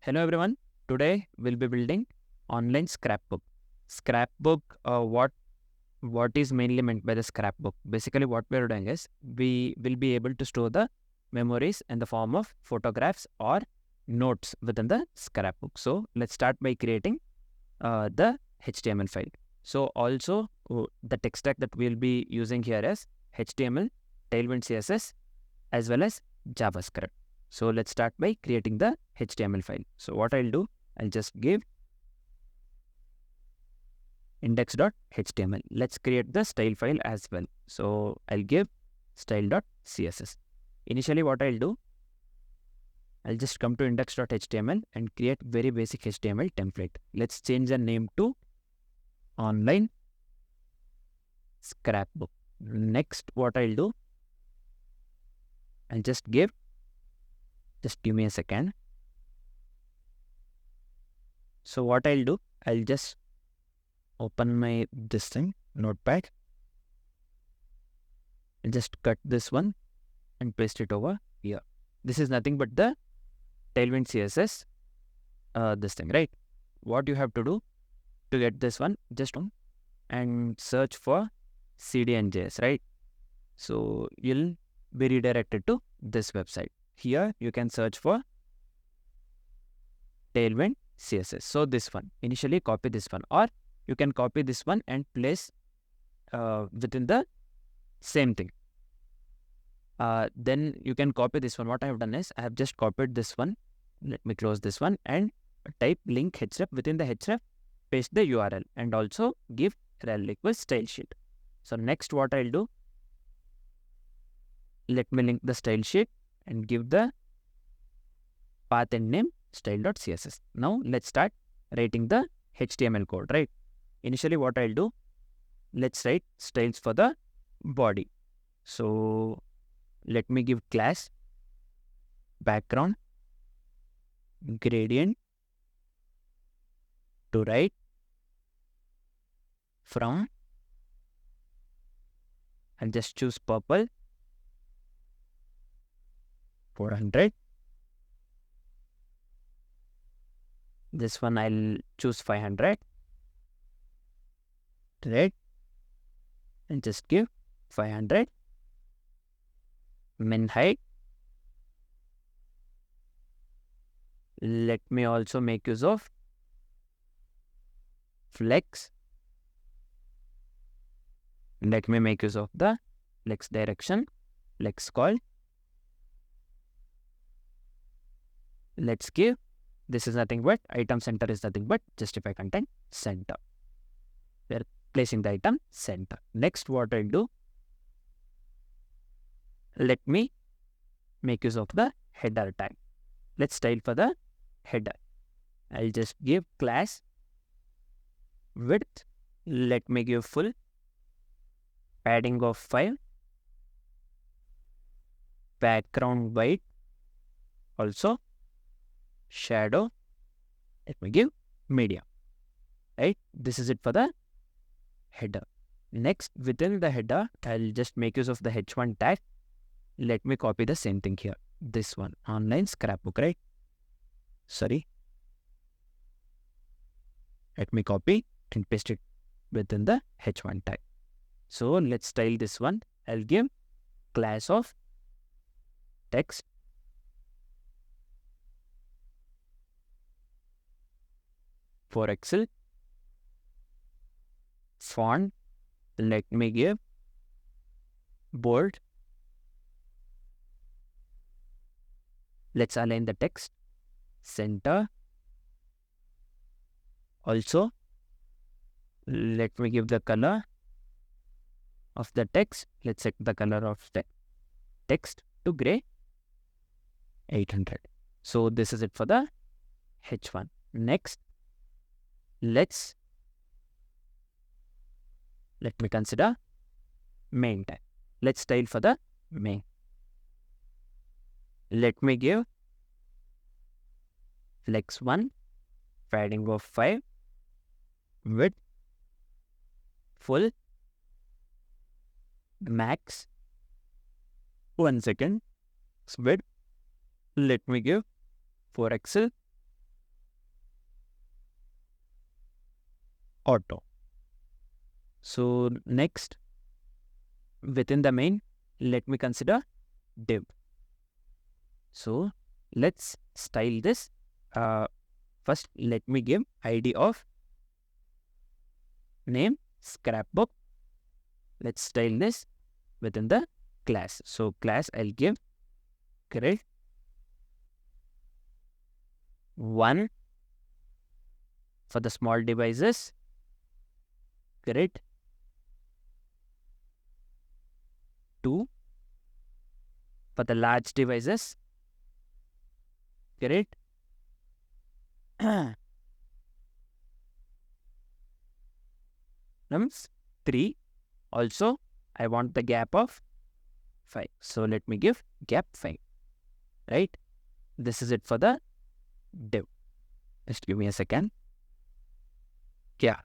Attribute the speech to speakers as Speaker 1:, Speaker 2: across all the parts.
Speaker 1: Hello everyone. Today we'll be building online scrapbook. Scrapbook, what is mainly meant by the scrapbook? Basically, what we are doing is we will be able to store the memories in the form of photographs or notes within the scrapbook. So let's start by creating the HTML file. So also the tech stack that we'll be using here is HTML, Tailwind CSS, as well as JavaScript. So let's start by creating the HTML file. So what I'll do, I'll just give index.html. Let's create the style file as well. So I'll give style.css. Initially what I'll do, I'll just come to index.html and create very basic HTML template. Let's change the name to online scrapbook. Next what I'll do, I'll just give me a second. So what I'll do, I'll just open my notepad. I'll just cut this one and paste it over here. This is nothing but the Tailwind CSS, right? What you have to do to get this one, just and search for cdn.js, right? So you'll be redirected to this website. Here you can search for Tailwind CSS. So this one, initially copy this one, or you can copy this one and place within the same thing. Then you can copy this one. What I have done is I have just copied this one. Let me close this one and type link href. Within the href, paste the URL and also give rel equals style sheet. So next what I'll do, let me link the style sheet and give the path and name style.css. Now let's start writing the HTML code, right? Initially what I'll do, let's write styles for the body. So let me give class background gradient to right from, I'll just choose purple 400. This one I'll choose 500. Red, and just give 500. Min height. Let me also make use of flex. Let me make use of the flex direction. Flex call. Let's give, this is nothing but item center is nothing but justify content center. We're placing the item center. Next what I'll do, let me make use of the header tag. Let's style for the header. I'll just give class width. Let me give full, padding of 5, background white, also shadow. Let me give medium. Right? This is it for the header. Next, within the header, I'll just make use of the h1 tag. Let me copy the same thing here. This one, online scrapbook, right? Sorry. Let me copy and paste it within the h1 tag. So let's style this one. I'll give class of text for Excel. Font, let me give bold. Let's align the text. Center. Also, let me give the color of the text. Let's set the color of the text to gray 800. So this is it for the H1. Next, let me consider main tag. Let's style for the main. Let me give flex 1, padding of 5, width full, max 1 second, width. Let me give for Excel auto. So next, within the main, let me consider div. So let's style this. First, let me give ID of name Scrapbook. Let's style this within the class. So class, I'll give grid 1 for the small devices, grid 2 for the large devices, grid nums 3. Also, I want the gap of 5. So let me give gap 5. Right? This is it for the div. Just give me a second. Yeah.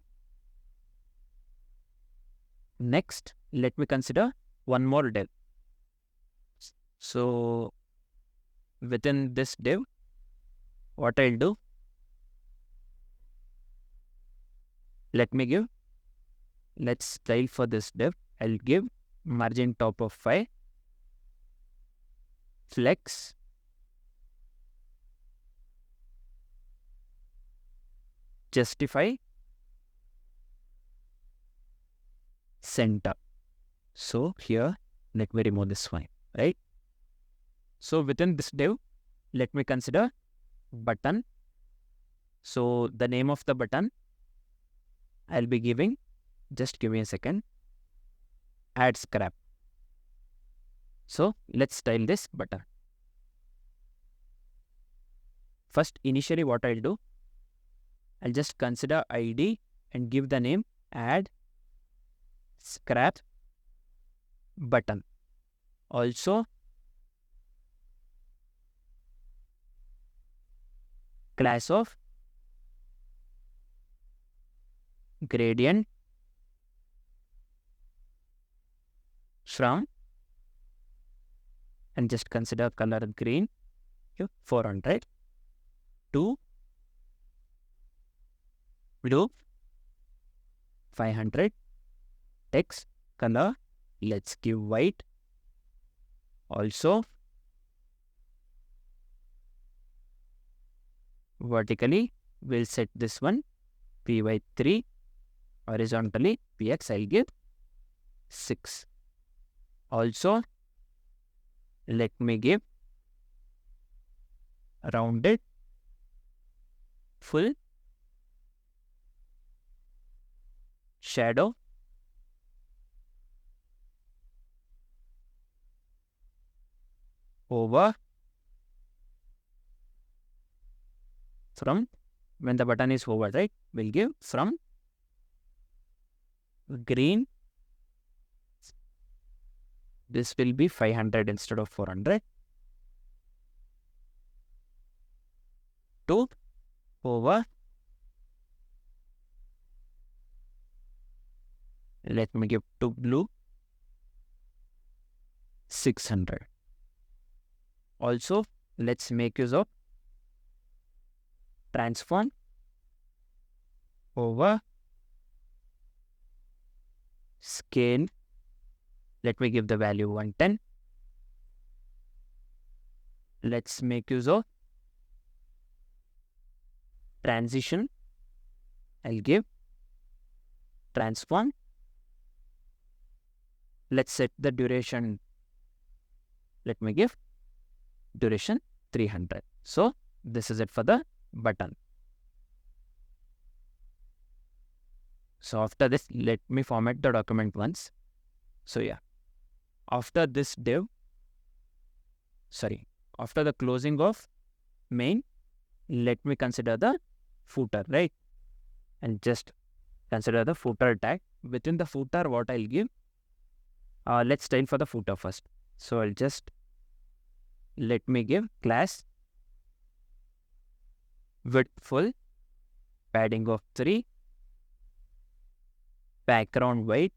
Speaker 1: Next, let me consider one more div. So within this div, what I'll do, let's style for this div. I'll give margin top of 5, flex, justify, center. So here, let me remove this one, right? So within this div, let me consider button. So the name of the button, I'll be giving, just give me a second, add scrap. So let's style this button. First, initially what I'll do, I'll just consider ID and give the name add scrap button. Also, class of gradient from, and just consider color green, 400, to blue 500, text color, let's give white. Also, vertically, we'll set this one py3, horizontally px, I'll give 6. Also, let me give rounded full shadow over from, when the button is over, right, we'll give from green, this will be 500 instead of 400, to over, let me give to blue 600. Also, let's make use of transform over scale. Let me give the value 110. Let's make use of transition. I'll give transform. Let's set the duration. Let me give duration 300. So this is it for the button. So after this, let me format the document once. So yeah, after this div, after the closing of main, let me consider the footer, right? And just consider the footer tag. Within the footer, what I'll give, let's style for the footer first. So I'll just, let me give class width full, padding of 3, background white,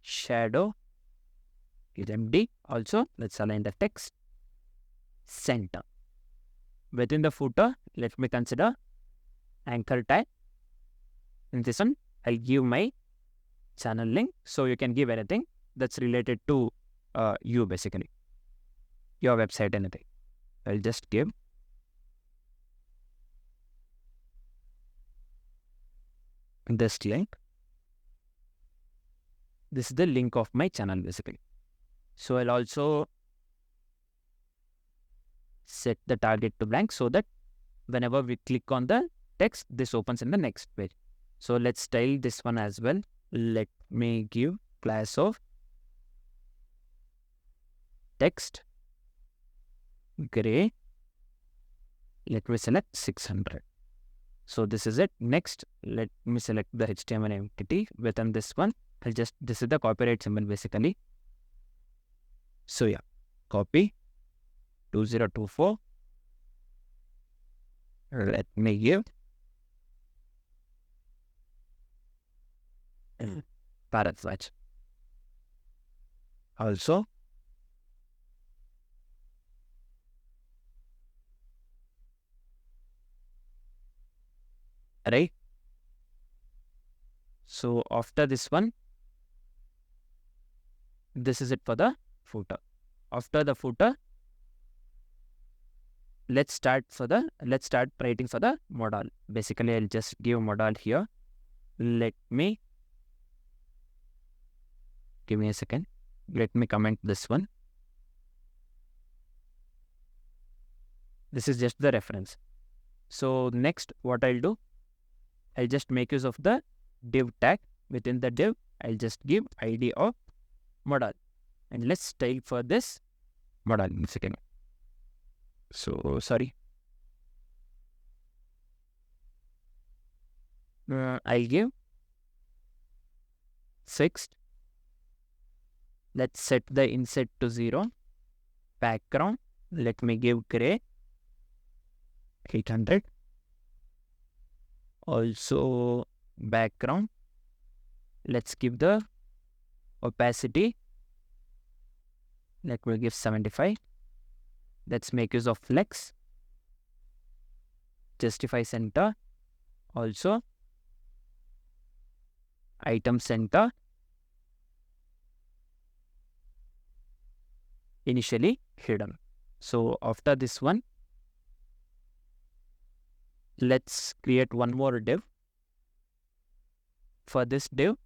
Speaker 1: shadow is empty. Also, let's align the text center. Within the footer, let me consider anchor tag In this one, I'll give my channel link. So you can give anything that's related to you, basically, your website, anything. I'll just give this link. This is the link of my channel, basically. So I'll also set the target to blank so that whenever we click on the text, this opens in the next page. So let's style this one as well. Let me give class of text gray. Let me select 600. So this is it. Next, let me select the HTML entity within this one. This is the copyright symbol, basically. So yeah, copy 2024. Let me give Bharadwaj. Also, right? So after this one, this is it for the footer. After the footer, let's start writing for the modal. Basically, I'll just give modal here. Let me give me a second. Let me comment this one. This is just the reference. So next, what I'll do, I'll just make use of the div tag. Within the div, I'll just give ID of modal. And let's style for this modal in a second. So sorry. I'll give fixed. Let's set the inset to 0. Background, let me give gray 800. Also background, let's give the opacity. Let me give 75. Let's make use of flex. Justify center. Also item center. Initially hidden. So after this one, let's create one more div. For this div,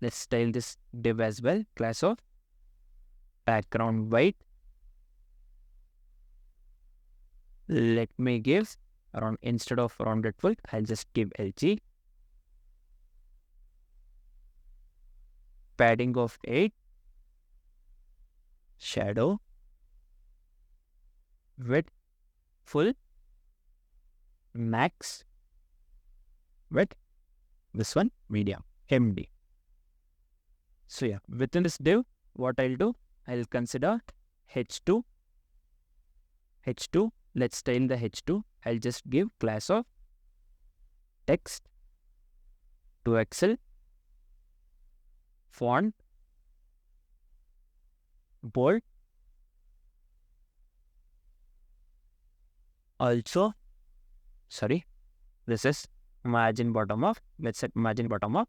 Speaker 1: let's style this div as well. Class of background white. Let me give around, instead of rounded full, I'll just give LG. Padding of 8. Shadow. Width full. Max. Width. This one medium. MD. So yeah, within this div, what I'll do, I'll consider H2. H2. Let's style the H2. I'll just give class of text to Excel. Font. Bold. Also, sorry, this is margin bottom of, let's set margin bottom of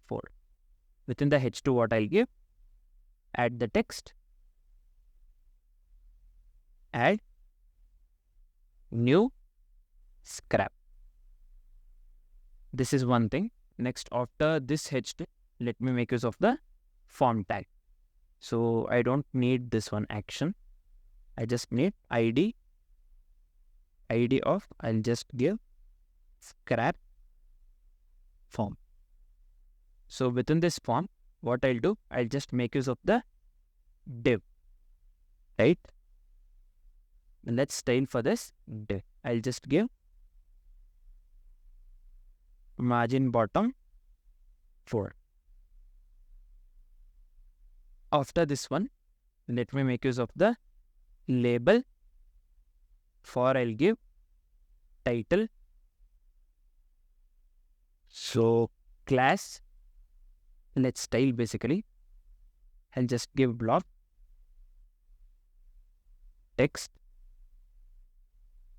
Speaker 1: 4. Within the H2, what I'll give, add the text, add new scrap. This is one thing. Next, after this H2, let me make use of the form tag. So I don't need this one action. I just need ID of, I'll just give scrap form. So within this form, what I'll do, I'll just make use of the div, right? And let's style for this div. I'll just give margin bottom 4. After this one, let me make use of the label. For I'll give title. So class, let's style basically. I'll just give block. Text.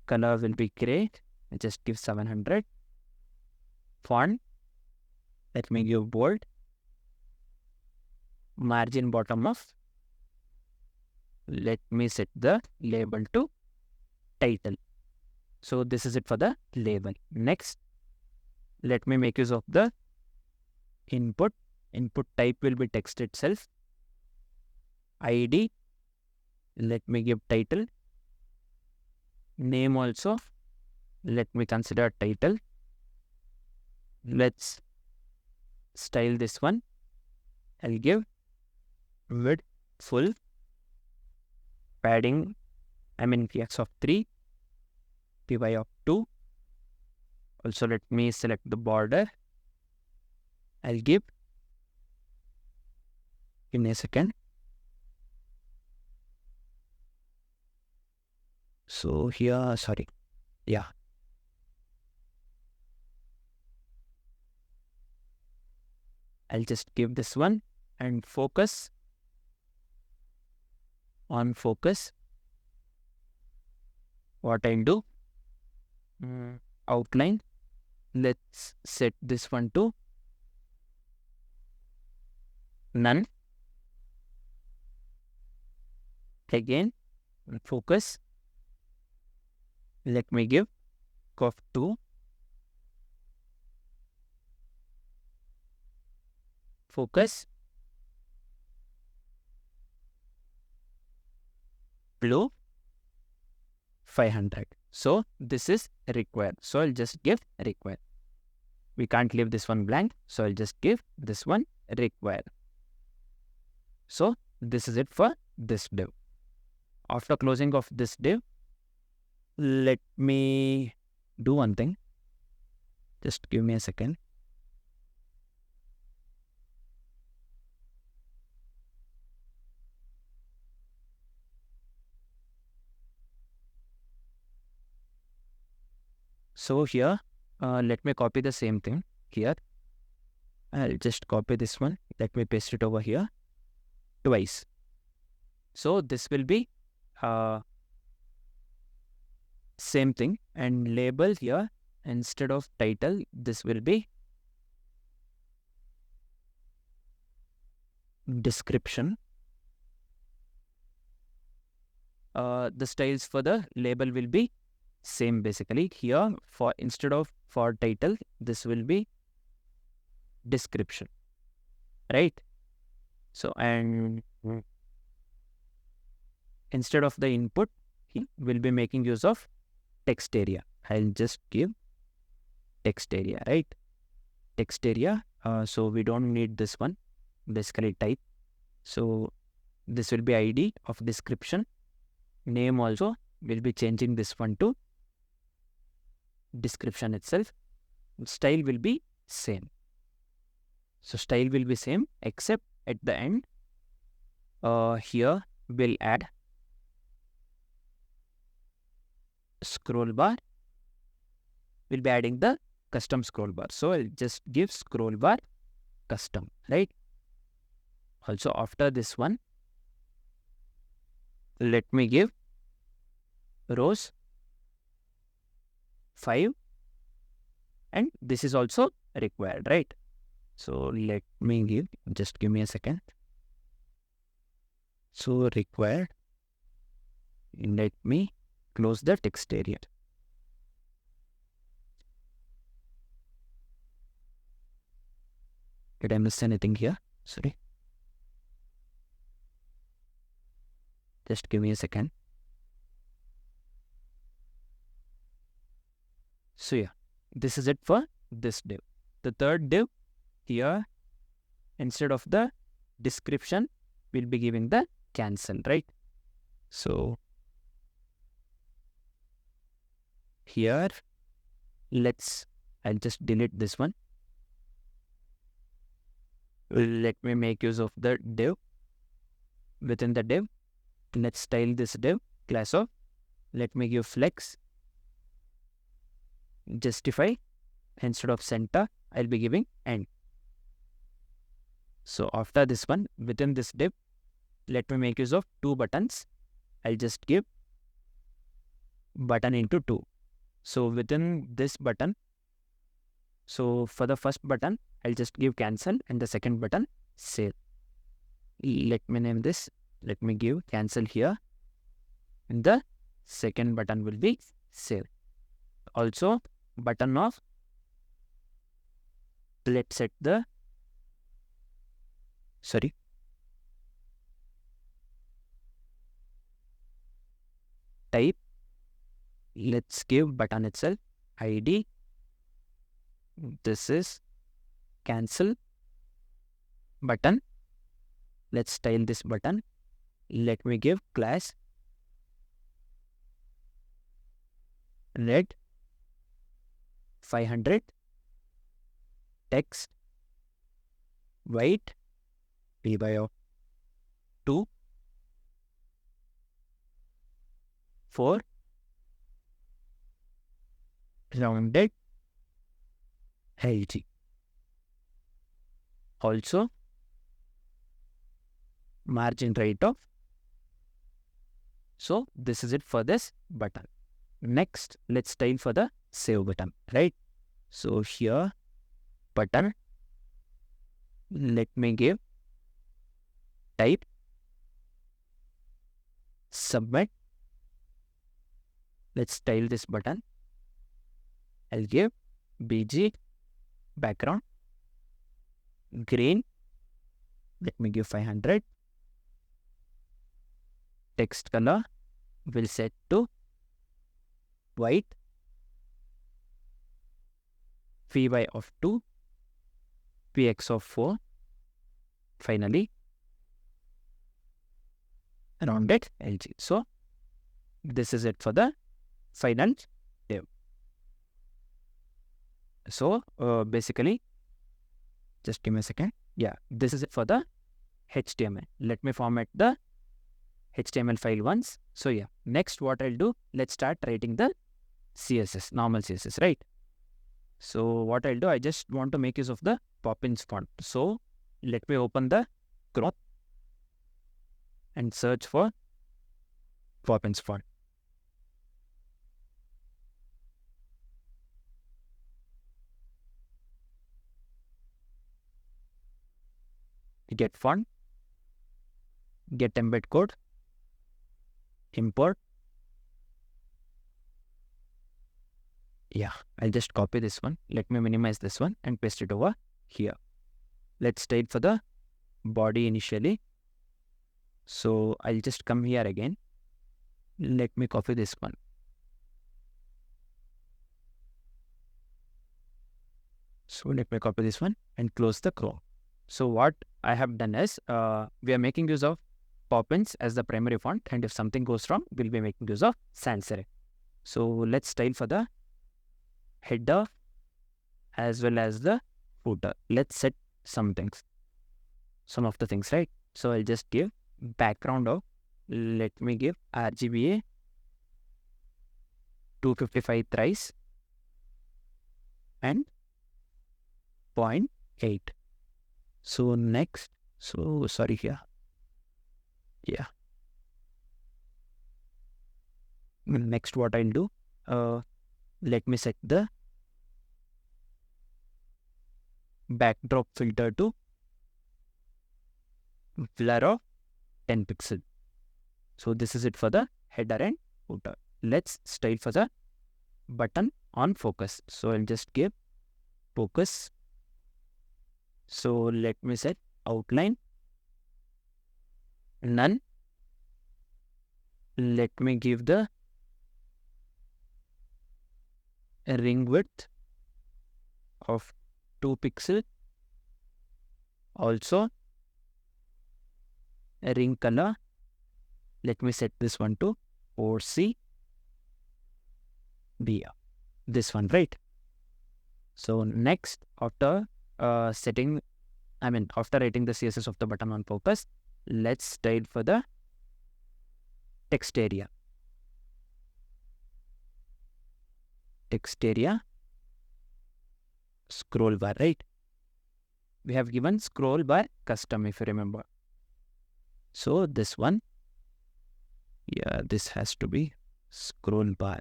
Speaker 1: Color will be gray. I'll just give 700. font, let me give bold, margin bottom of, let me set the label to title. So this is it for the label. Next, let me make use of the input. Input type will be text itself. ID, let me give title. Name also, let me consider title. Let's style this one. I'll give width full, padding, px of 3, py of 2. Also let me select the border. I'll give me a second. So here, sorry, yeah. I'll just give this one and focus, on focus. What I'll do, outline, let's set this one to none. Again, focus, let me give curve 2. Focus, blue, 500. So this is required. So I'll just give required. We can't leave this one blank. So I'll just give this one required. So this is it for this div. After closing of this div, let me do one thing. Just give me a second. So here, let me copy the same thing here. I'll just copy this one. Let me paste it over here twice. So this will be same thing, and label here, instead of title, this will be description. The styles for the label will be same basically. Here, for instead of for title, this will be description, right? So, and instead of the input, we'll be making use of text area. I'll just give text area, right? Text area. So we don't need this one, basically type. So this will be ID of description. Name also, we'll be changing this one to description itself. Style will be same. So style will be same, except at the end, here we'll add scroll bar. We'll be adding the custom scroll bar. So I'll just give scroll bar custom, right? Also after this one, let me give rows 5, and this is also required, right? So let me give, just give me a second. So required, let me close the text area. Did I miss anything here? Sorry. Just give me a second. So yeah, this is it for this div. The third div here, instead of the description, we'll be giving the cancel, right? So here, I'll just delete this one. Let me make use of the div. Within the div, let's style this div class of, let me give flex, justify, instead of center, I'll be giving end. So after this one, within this div, let me make use of 2 buttons. I'll just give button into 2. So within this button, So for the first button, I'll just give cancel, and the second button, save. Let me name this. Let me give cancel here, and the second button will be save. Also, button of, let's set the, type. Let's give button itself ID. This is cancel button. Let's style this button. Let me give class red 500, text white p by of 2, 4, rounded LG. Also, margin right of. So this is it for this button. Next, let's style for the save button, right? So here, button, let me give type submit. Let's style this button. I'll give BG background green. Let me give 500. Text color will set to white. Py of 2, px of 4. Finally, rounded LG. So this is it for the final div. So basically, just give me a second. Yeah, this is it for the HTML. Let me format the HTML file once. So yeah, next what I'll do, let's start writing the CSS, normal CSS, right? So what I'll do, I just want to make use of the Poppins font. So let me open the Chrome and search for Poppins font. Get font, get embed code, import. Yeah, I'll just copy this one. Let me minimize this one and paste it over here. Let's style for the body initially. So I'll just come here again. Let me copy this one. So let me copy this one and close the Chrome. So what I have done is, we are making use of Poppins as the primary font, and if something goes wrong, we'll be making use of sans serif. So let's style for the header as well as the footer. Let's set some of the things, right? So I'll just give background of, let me give RGBA 255 thrice and 0.8. So next, so sorry here. Yeah. Next what I'll do, let me set the backdrop filter to blur of 10 pixel. So this is it for the header and footer. Let's style for the button on focus. So I'll just give focus. So let me set outline none. Let me give the ring width of 2 pixel. Also ring color, let me set this one to 4C BR. This one, right? So next, after after writing the CSS of the button on focus, let's style for the text area. Text area, scroll bar, right? We have given scroll bar custom, if you remember. So this one, yeah, this has to be scroll bar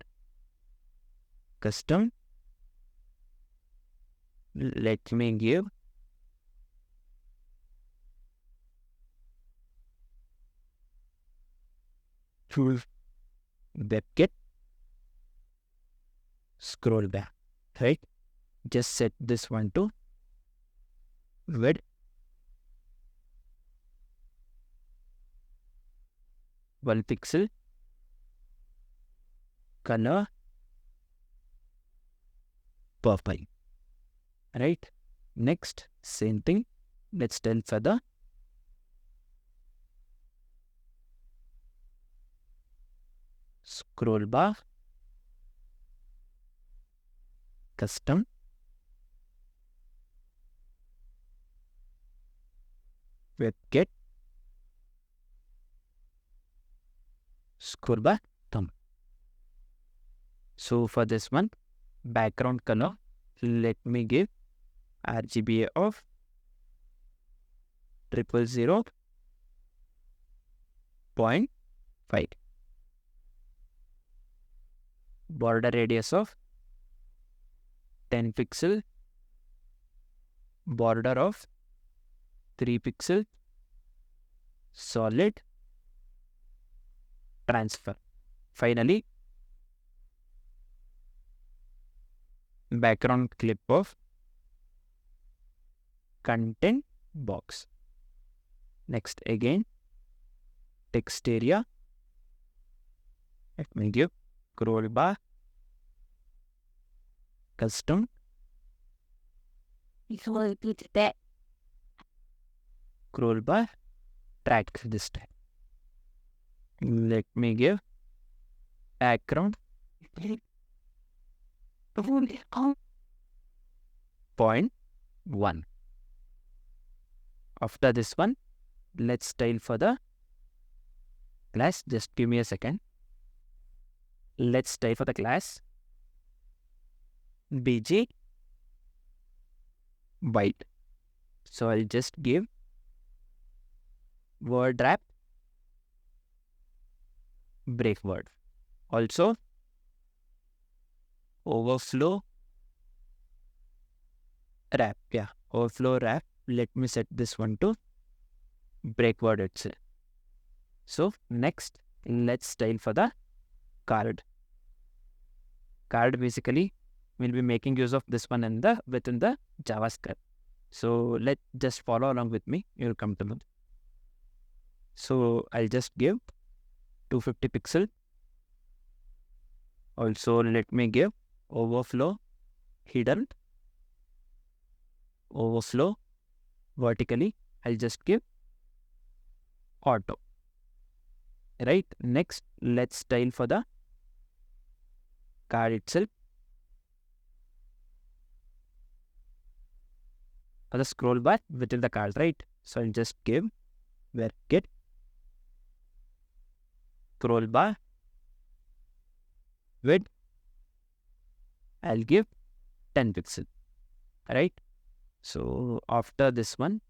Speaker 1: custom Let me give to WebKit scroll back, right? Just set this one to width 1 pixel, color purple, right? Next, same thing. Let's tell for the scroll bar, custom, WebKit scroll bar thumb. So for this one, background color, let me give RGBA of 0.5. Border radius of 10 pixel, border of 3 pixel, solid, transfer. Finally, background clip of content box. Next, again, text area. Let me give scroll bar, custom, scroll bar, track this time. Let me give background 0.1. After this one, let's style for the class. Just give me a second. Let's style for the class BG white. So I'll just give word wrap break word. Also overflow wrap. Yeah, overflow wrap. Let me set this one to break word itself. So next, let's style for the card. Card basically will be making use of this one and within the JavaScript. So let's just follow along with me. You'll come to know. So I'll just give 250 pixel. Also, let me give overflow hidden, overflow vertically. I'll just give auto. Right. Next, let's style for the card itself. For the scroll bar within the card, right? So I'll just give WebKit scroll bar width. I'll give 10 pixel, right? So after this one,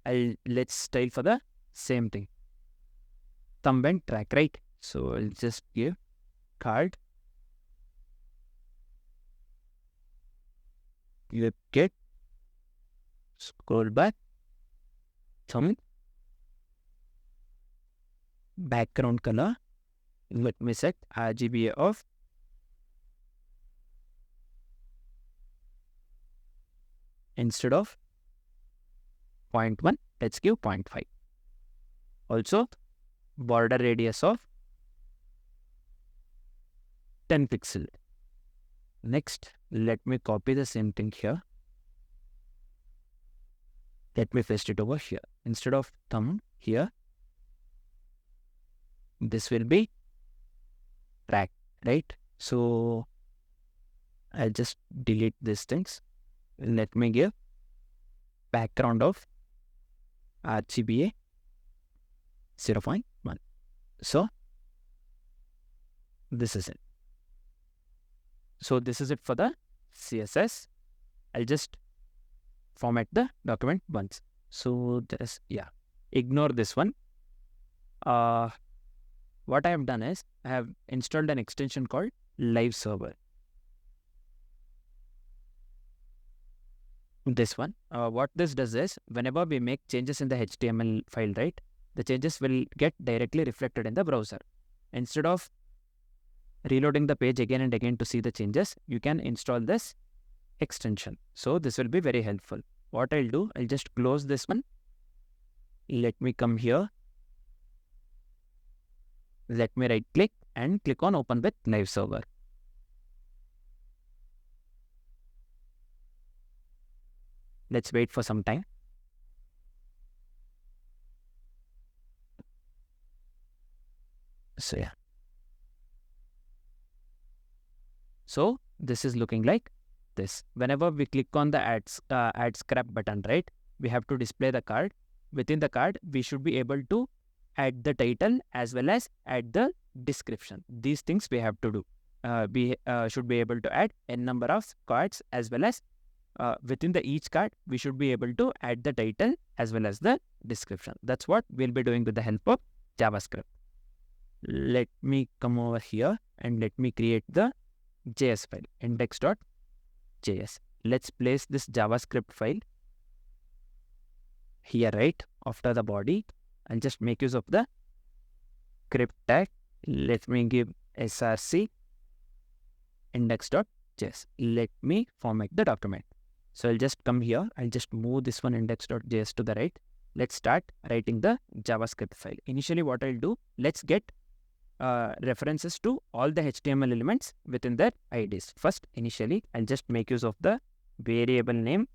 Speaker 1: let's style for the same thing. Thumb and track, right? So I'll just give card WebKit scroll bar thumb, background color. Let me set RGBA of instead of 0.1, let's give 0.5. Also, border radius of 10 pixel. Next, let me copy the same thing here. Let me paste it over here. Instead of thumb here, this will be track, right? So I'll just delete these things. Let me give background of RGBA 0.1. So this is it. So this is it for the CSS. I'll just format the document once. So ignore this one. What I have done is I have installed an extension called live server. this one. What this does is, whenever we make changes in the HTML file, right, the changes will get directly reflected in the browser. Instead of reloading the page again and again to see the changes, you can install this extension. So this will be very helpful. What I'll do, I'll just close this one. Let me come here. Let me right click and click on open with live server. Let's wait for some time. So yeah. So this is looking like this. Whenever we click on the add scrap button, right, we have to display the card. Within the card, we should be able to add the title as well as add the description. These things we have to do. We should be able to add n number of cards, as well as within each card, we should be able to add the title as well as the description. That's what we'll be doing with the help of JavaScript. Let me come over here and let me create the JS file, index.js. Let's place this JavaScript file here, right after the body. I'll just make use of the script tag. Let me give src index.js. Let me format the document. So I'll just come here. I'll just move this one index.js to the right. Let's start writing the JavaScript file. Initially, what I'll do, let's get references to all the HTML elements within their IDs. First, initially, I'll just make use of the variable name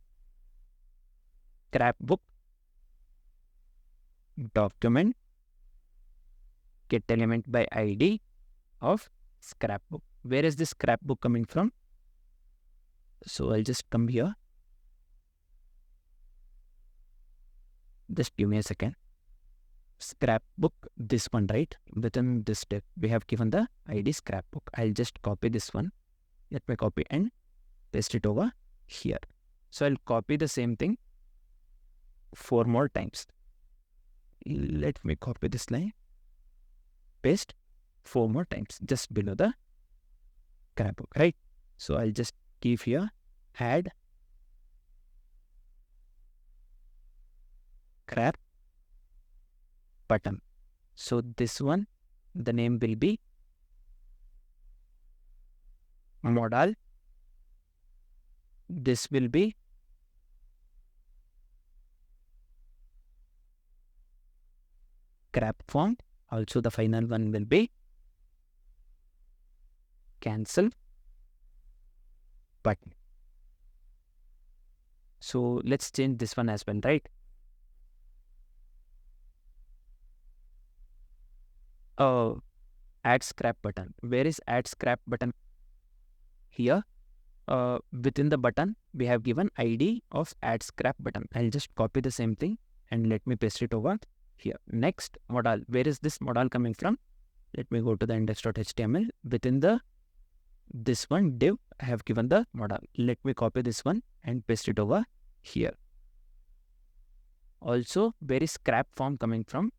Speaker 1: Scrapbook document get element by ID of Scrapbook. Where is this Scrapbook coming from? So I'll just come here. Just give me a second. Scrapbook, this one, right? Within this step, we have given the ID Scrapbook. I'll just copy this one. Let me copy and paste it over here. So I'll copy the same thing 4 more times. Let me copy this line, paste 4 more times just below the Scrapbook, right? So I'll just give here add Scrap button. So this one, the name will be modal. This will be scrap font. Also the final one will be cancel button. So let's change this one as well, right? Add scrap button. Where is add scrap button? Here, within the button, we have given ID of add scrap button. I'll just copy the same thing and let me paste it over here. Next, modal. Where is this modal coming from? Let me go to the index.html. Within this one div, I have given the modal. Let me copy this one and paste it over here. Also, where is scrap form coming from?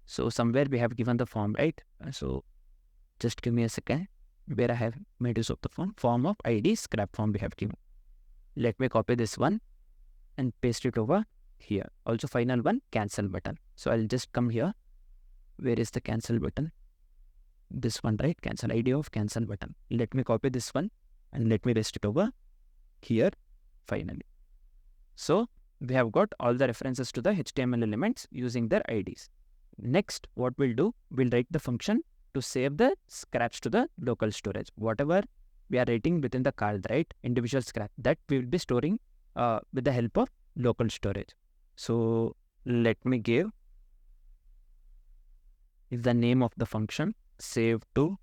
Speaker 1: So somewhere we have given the form, right? So just give me a second. Where I have made use of the form of ID scrap form we have given. Let me copy this one and paste it over here. Also final one, cancel button. So I'll just come here. Where is the cancel button? This one, right? Cancel, ID of cancel button. Let me copy this one and let me paste it over here finally. So we have got all the references to the HTML elements using their IDs. Next, what we'll do, we'll write the function to save the scraps to the local storage. Whatever we are writing within the card, right, individual scrap, that we will be storing with the help of local storage. So let me give is the name of the function, save to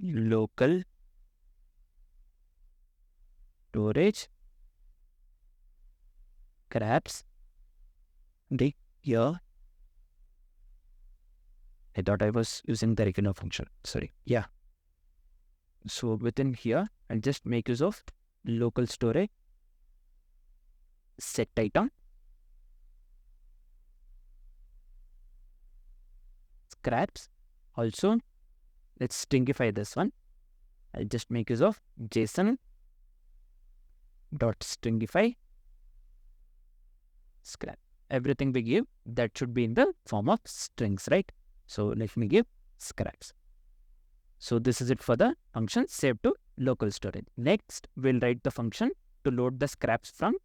Speaker 1: local storage scraps. Here, I thought I was using the regular function. Sorry. Yeah. So within here, I'll just make use of local storage set item scraps. Also, let's stringify this one. I'll just make use of JSON dot stringify scrap. Everything we give, that should be in the form of strings, right? So let me give scraps. So this is it for the function save to local storage. Next, we'll write the function to load the scraps from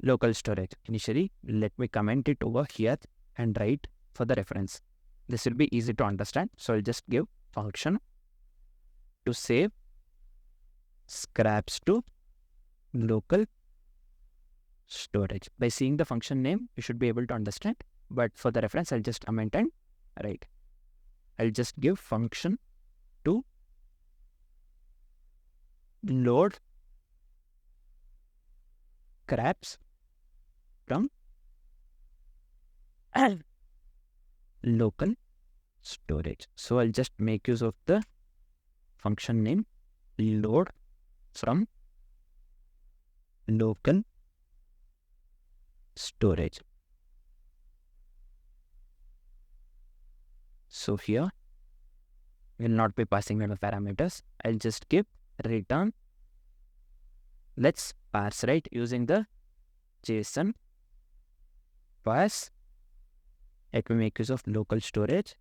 Speaker 1: local storage. Initially, let me comment it over here and write for the reference. This will be easy to understand. So I'll just give function to save scraps to local storage. By seeing the function name, you should be able to understand. But for the reference, I'll just amend and write. I'll just give function to load scraps from local storage. So I'll just make use of the function name load from local storage. So here we'll not be passing any parameters. I'll just give return. Let's parse, right, using the JSON parse. Let me make use of local storage.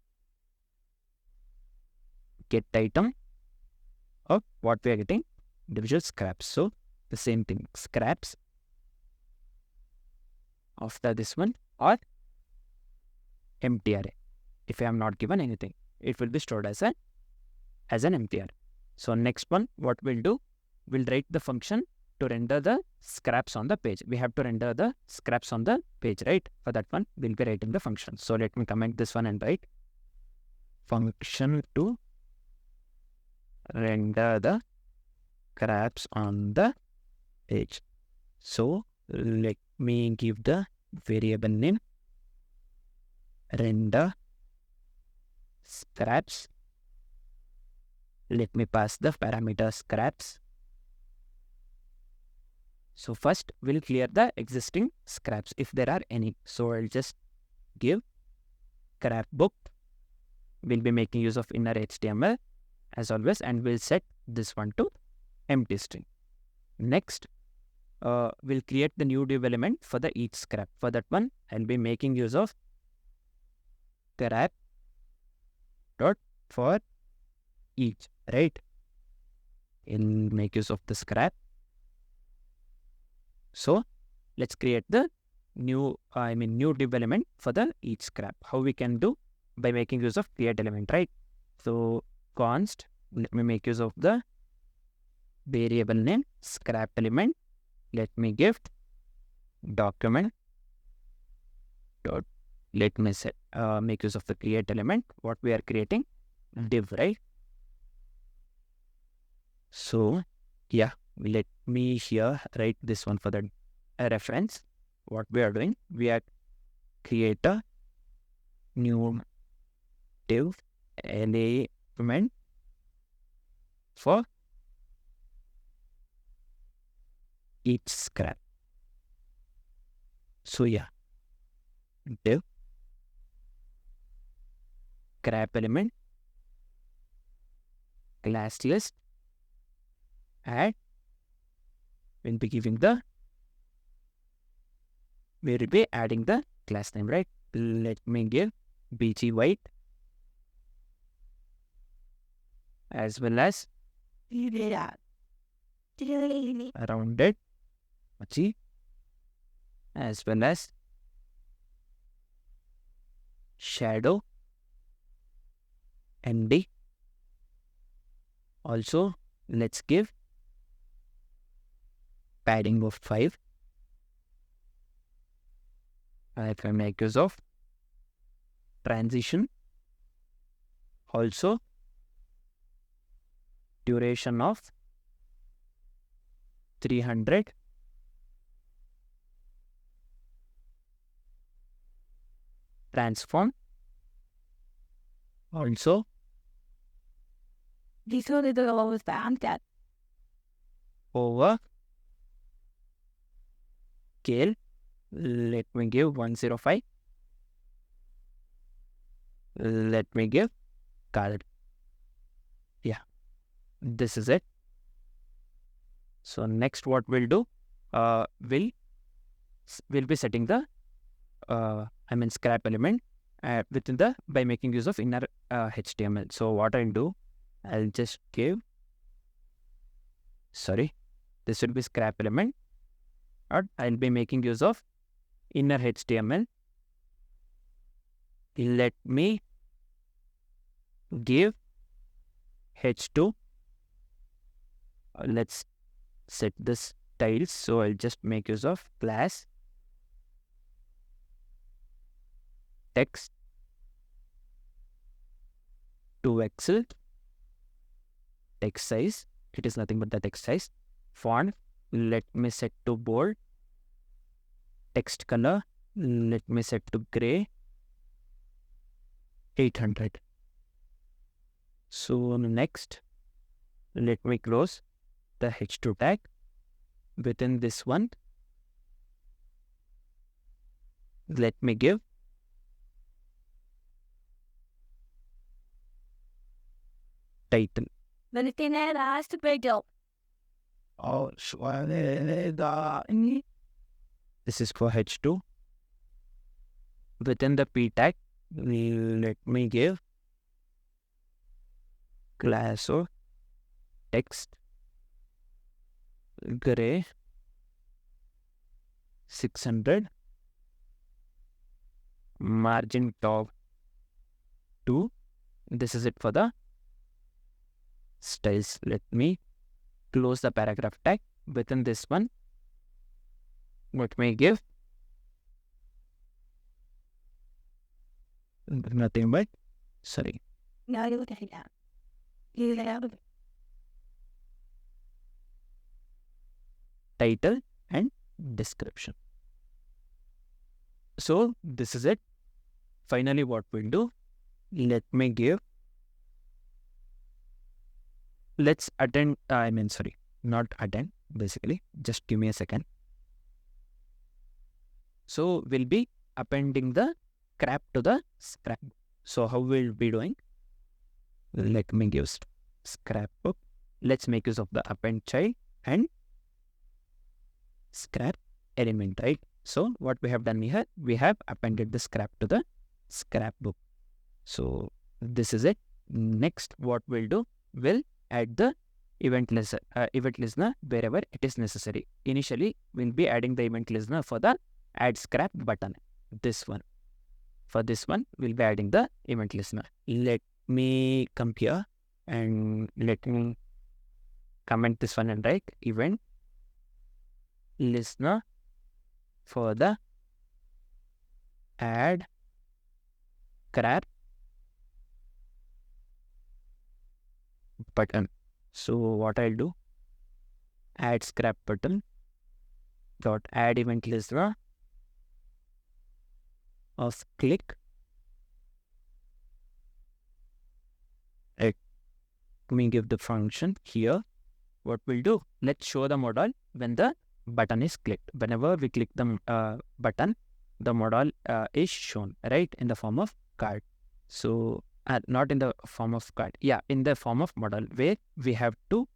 Speaker 1: Get item of what we are getting, individual scraps. So the same thing, scraps. After this one, or empty array. If I am not given anything, it will be stored as an empty array. So next one, what we'll do, we'll write the function to render the scraps on the page. We have to render the scraps on the page, right? For that one, we'll be writing the function. So let me comment this one and write function to render the scraps on the page. So let me give the variable name render scraps. Let me pass the parameter scraps. So first we'll clear the existing scraps if there are any. So I'll just give Scrapbook. We'll be making use of inner HTML as always, and we'll set this one to empty string. Next, we'll create the new div element for the each scrap. For that one, I'll be making use of scrap dot for each, right? In make use of the scrap. So let's create the new div element for the each scrap. How we can do? By making use of create element, right? So const, let me make use of the variable name scrap element. Let me give document dot, let me set make use of the create element, what we are creating, div, right? So yeah, let me here write this one for the reference. What we are doing, we are create a new div element for each scrap. So yeah, div scrap element class list, and we'll be giving the, we will be adding the class name, right? Let me give bg white as well as rounded g as well as shadow nd. Also let's give padding of 5. I can make use of transition. Also duration of 300. Transform. Also
Speaker 2: This one is the lowest bound that
Speaker 1: over scale. Let me give 105. Let me give card. Yeah, this is it. So next what we'll do, will be setting the scrap element within the by making use of inner HTML. So what I'll do, I'll just give, this will be scrap element, or I'll be making use of inner HTML. Let me give h2. Let's set this tiles. So I'll just make use of class text to pixel, text size. It is nothing but the text size. Font, let me set to bold. Text color, let me set to gray. 800. So next, let me close the h2 tag. Within this one, let me give title.
Speaker 2: This
Speaker 1: is for h2. Within the p tag, let me give class of text gray 600, margin top 2. This is it for the styles. Let me close the paragraph tag. Within this one, let me give nothing but
Speaker 2: No, you look at that. You have
Speaker 1: title and description. So this is it. Finally, what we'll do, let me give, let's attend, not attend, basically, just give me a second. So we'll be appending the scrap to the scrap. So how we'll be doing, let me give Scrapbook. Let's make use of the append child and scrap element, right? So what we have done here, we have appended the scrap to the Scrapbook. So this is it. Next, what we'll do, we'll add the event listener wherever it is necessary. Initially, we'll be adding the event listener for the add scrap button. This one. For this one, we'll be adding the event listener. Let me come here and let me comment this one and write event listener for the add scrap button. So what I'll do, add scrap button dot add event listener of click. Let me give the function here. What we'll do, let's show the modal when the button is clicked. Whenever we click the button, the modal is shown, right, in the form of card. So not in the form of card, in the form of modal, where we have to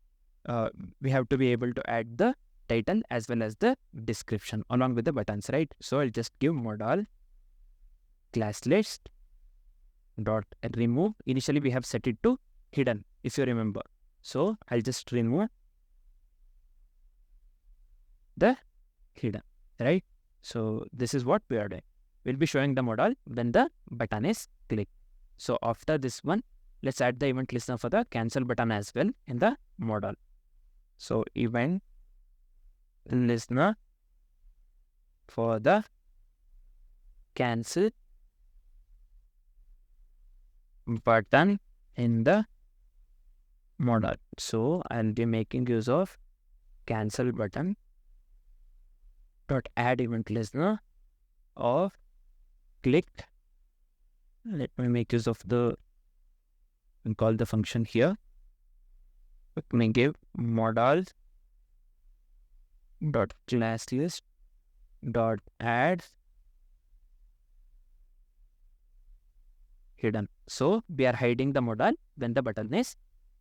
Speaker 1: be able to add the title as well as the description along with the buttons, right? So I'll just give modal class list dot remove. Initially we have set it to hidden, if you remember. So I'll just remove the hidden, right? So this is what we are doing. We'll be showing the modal when the button is clicked. So after this one, let's add the event listener for the cancel button as well in the modal. So event listener for the cancel button in the modal. So I'll be making use of cancel button dot add event listener of clicked. Let me make use of the and call the function here. Let me give modal dot class list dot add hidden. So we are hiding the modal when the button is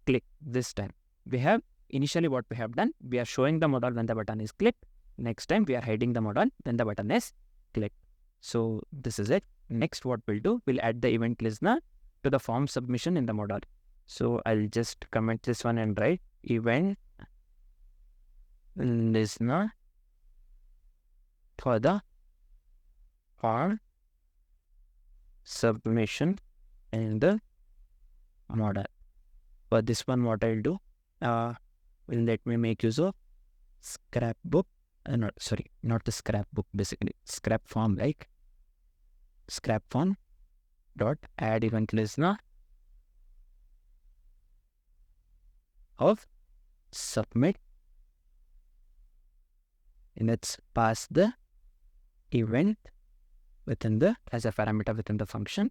Speaker 1: clicked. This time we have initially what we have done, we are showing the modal when the button is clicked. Next time we are hiding the modal when the button is clicked. So this is it. Next, what we'll do, we'll add the event listener to the form submission in the modal. So I'll just comment this one and write event listener for the form submission in the modal. For this one, what I'll do, let me make use of Scrapbook. Not the Scrapbook, basically Scrap form, like Scrap form dot add event listener of submit, and let's pass the event within the as a parameter within the function.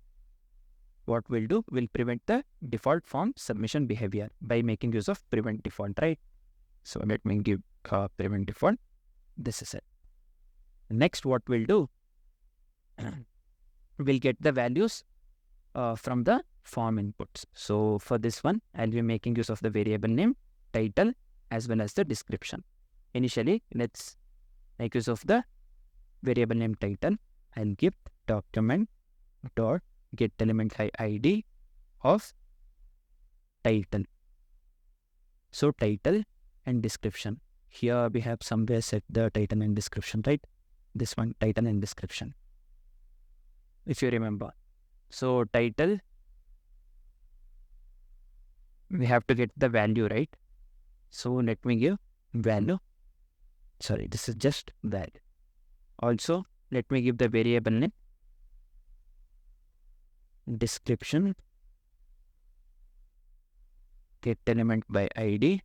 Speaker 1: What we'll do, we'll prevent the default form submission behavior by making use of prevent default, right? So let me give prevent default. This is it. Next, what we'll do, we'll get the values from the form inputs. So for this one, I'll be making use of the variable name, title, as well as the description. Initially, let's make use of the variable name title. I'll give document dot get element ID of title. So title and description. Here we have somewhere set the title and description, right? This one, title and description, if you remember. So title, we have to get the value, right? So let me give value. Sorry, this is just value. Also, let me give the variable name, description, get element by ID,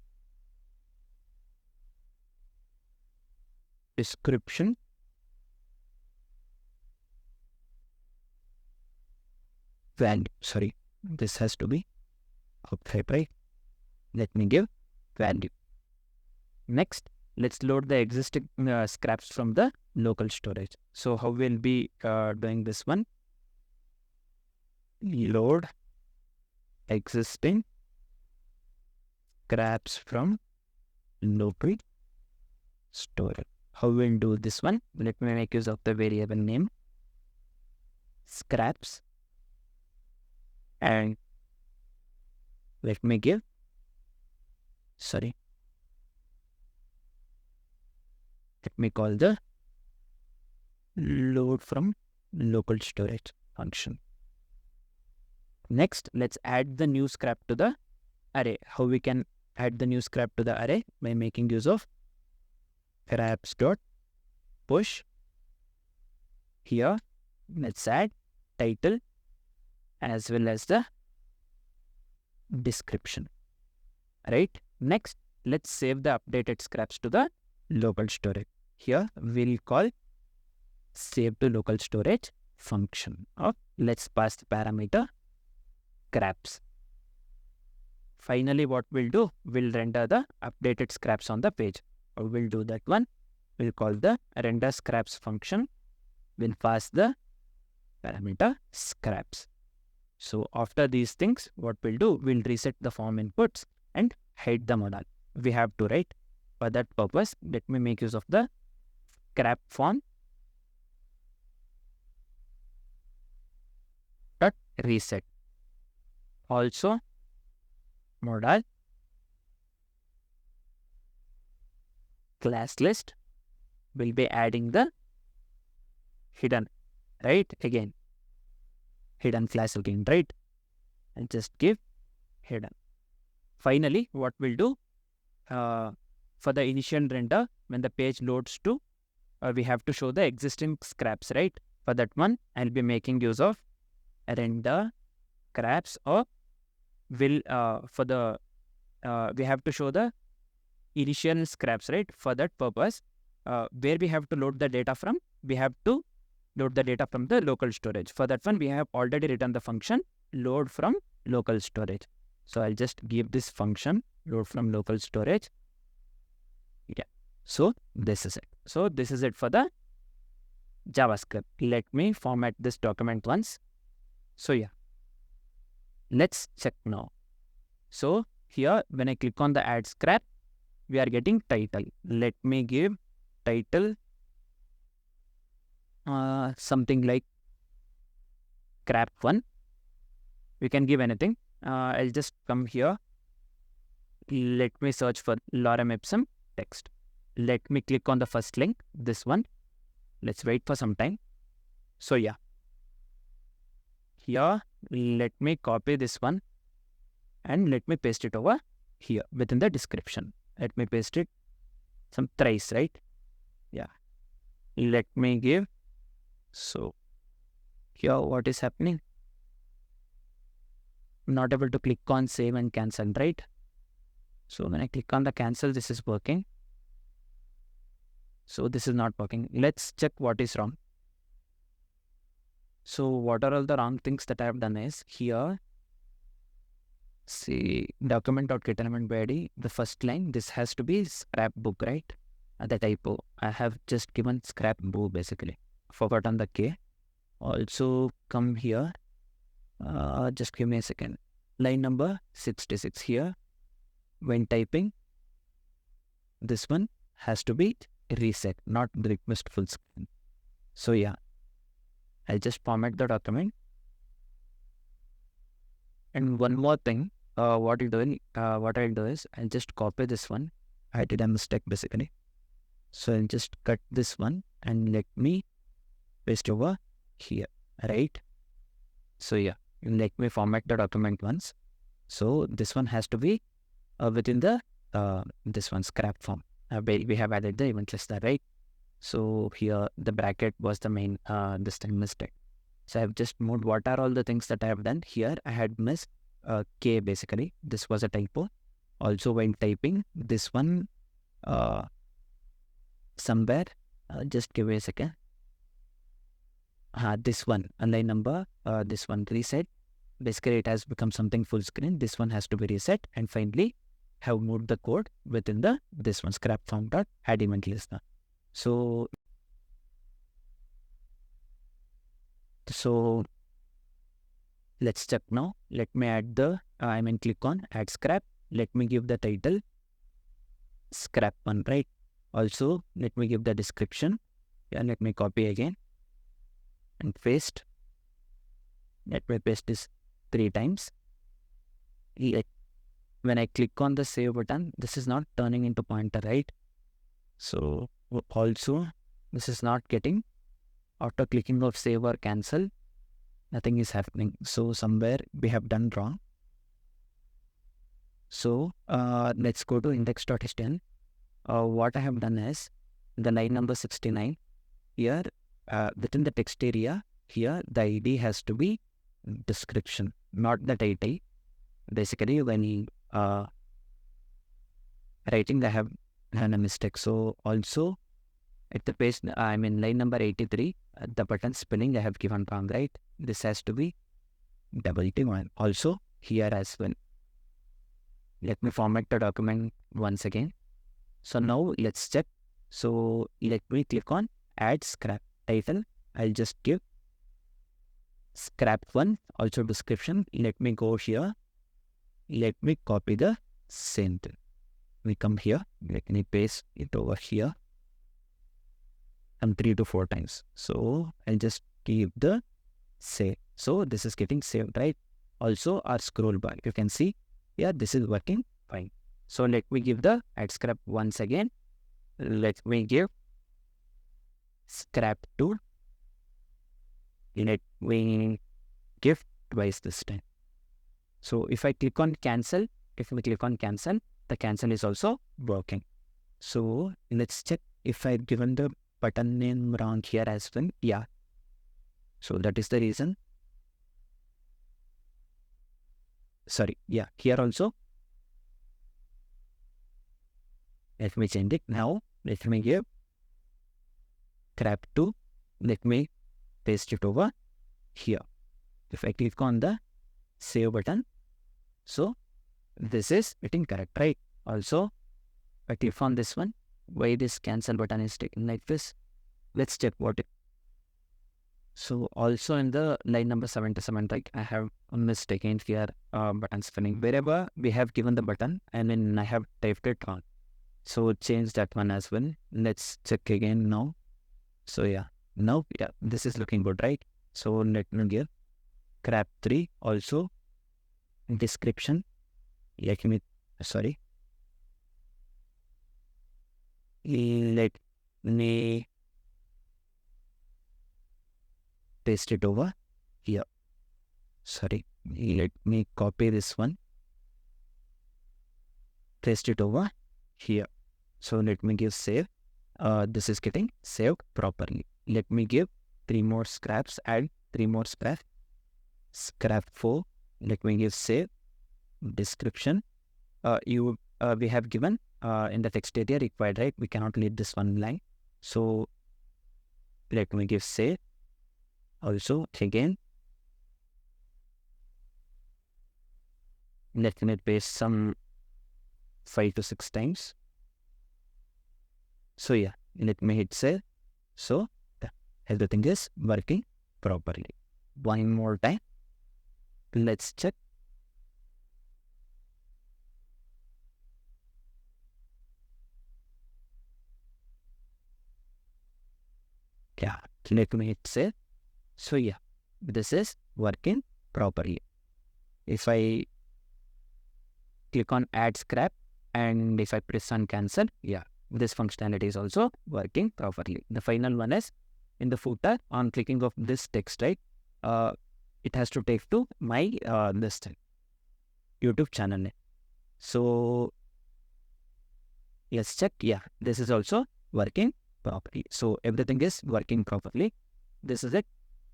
Speaker 1: description, value. Sorry, this has to be outside, right? Let me give value. Next, let's load the existing scraps from the local storage. So how we'll be doing this one? Load existing scraps from local storage. How we'll do this one? Let me make use of the variable name scraps, and let me give, let me call the load from local storage function. Next, let's add the new scrap to the array. How we can add the new scrap to the array? By making use of scraps dot push. Here, let's add title as well as the description, right? Next, let's save the updated scraps to the local storage. Here, we'll call save to local storage function. Let's pass the parameter scraps. Finally, what we'll do, we'll render the updated scraps on the page. Or we'll do that one. We'll call the render scraps function. We'll pass the parameter scraps. So after these things, what we'll do, we'll reset the form inputs and hide the modal. We have to, right? For that purpose, let me make use of the scrap form dot reset. Also, modal class list will be adding the hidden, right? Again, hidden class again, right? And just give hidden. Finally, what we'll do, for the initial render, when the page loads to, we have to show the existing scraps, right? For that one, I'll be making use of render scraps, or will we have to show the initial scraps, right? For that purpose, where we have to load the data from, we have to load the data from the local storage. For that one, we have already written the function load from local storage. So I'll just give this function load from local storage. Yeah. So this is it. So this is it for the JavaScript. Let me format this document once. So yeah, let's check now. So here, when I click on the add scrap, we are getting title. Let me give title something like Scrap 1. We can give anything. I'll just come here. Let me search for lorem ipsum text. Let me click on the first link, this one. Let's wait for some time. So yeah, here, let me copy this one and let me paste it over here within the description. Let me paste it some thrice, right? Yeah. Let me give. So here, what is happening? I'm not able to click on save and cancel, right? So when I click on the cancel, this is working. So this is not working. Let's check what is wrong. So what are all the wrong things that I have done is here. See, document.getElementById, the first line, this has to be Scrapbook, right? The typo. I have just given Scrapbook basically. Forgotten the K. Also come here. Just give me a second. Line number 66 here. When typing, this one has to be reset, not the request full screen. So yeah, I'll just format the document. And one more thing, what I'll do is I'll just copy this one. I did a mistake basically. So I'll just cut this one and let me paste over here, right? So yeah, let me format the document once. So this one has to be within the this one scrap form. We have added the event listener, right? So here the bracket was the main this time mistake. So I've just moved what are all the things that I have done. Here I had missed K basically. This was a typo. Also when typing, this one somewhere, just give me a second. This one, line number, this one reset. Basically it has become something full screen. This one has to be reset, and finally have moved the code within the this one scrap form dot add event listener. So let's check now. Let me add the click on add scrap. Let me give the title Scrap 1, right? Also let me give the description. Yeah, let me copy again and paste. Let me paste this 3 times. When I click on the save button, this is not turning into pointer, right? So also this is not getting, after clicking of save or cancel, nothing is happening. So somewhere we have done wrong. So let's go to index.html. What I have done is the line number 69 here, within the text area, here the ID has to be description, not the title. Basically when writing, I have done a mistake. So also at the page, line number 83, the button spelling I have given wrong, right? This has to be double T one. Also here as well. Let me format the document once again. So now let's check. So let me click on add scrap title. I'll just give Scrap 1, also description. Let me go here. Let me copy the same thing. We come here. Let me paste it over here. 3 to 4 times. So I'll just keep the save. So this is getting saved, right? Also our scroll bar, you can see, yeah, this is working fine. So let me give the add scrap once again. Let me give Scrap 2. Let me give twice this time. So if I click on cancel, the cancel is also working. So let's check if I've given the button name wrong here as well. Yeah. So that is the reason. Sorry. Yeah. Here also. Let me change it now. Let me give Scrap 2. Let me paste it over here. If I click on the save button, so this is getting correct, right? Also, if I click on this one, why this cancel button is taken like this? Let's check what it. So also in the line number 77, like I have a mistake in here, button spelling. Wherever we have given the button, I have typed it wrong. So change that one as well. Let's check again now. So now this is looking good, right? So let me give grab 3 also description. Let me paste it over here. Let me copy this one, paste it over here. So let me give save. This is getting saved properly. Let me give 3 more scraps, add 3 more scraps. Scrap 4. Let me give save. Description. We have given in the text area required, right? We cannot leave this one line. So let me give save. Also again, let me paste some 5 to 6 times. So let me hit save. So everything is working properly. One more time. Let's check. Let me hit save. So this is working properly. If I click on add scrap and if I press on cancel, this functionality is also working properly. The final one is in the footer, on clicking of this text, right? It has to take to my this YouTube channel name. So let's check. This is also working properly. So everything is working properly. This is it.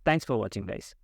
Speaker 1: Thanks for watching, guys.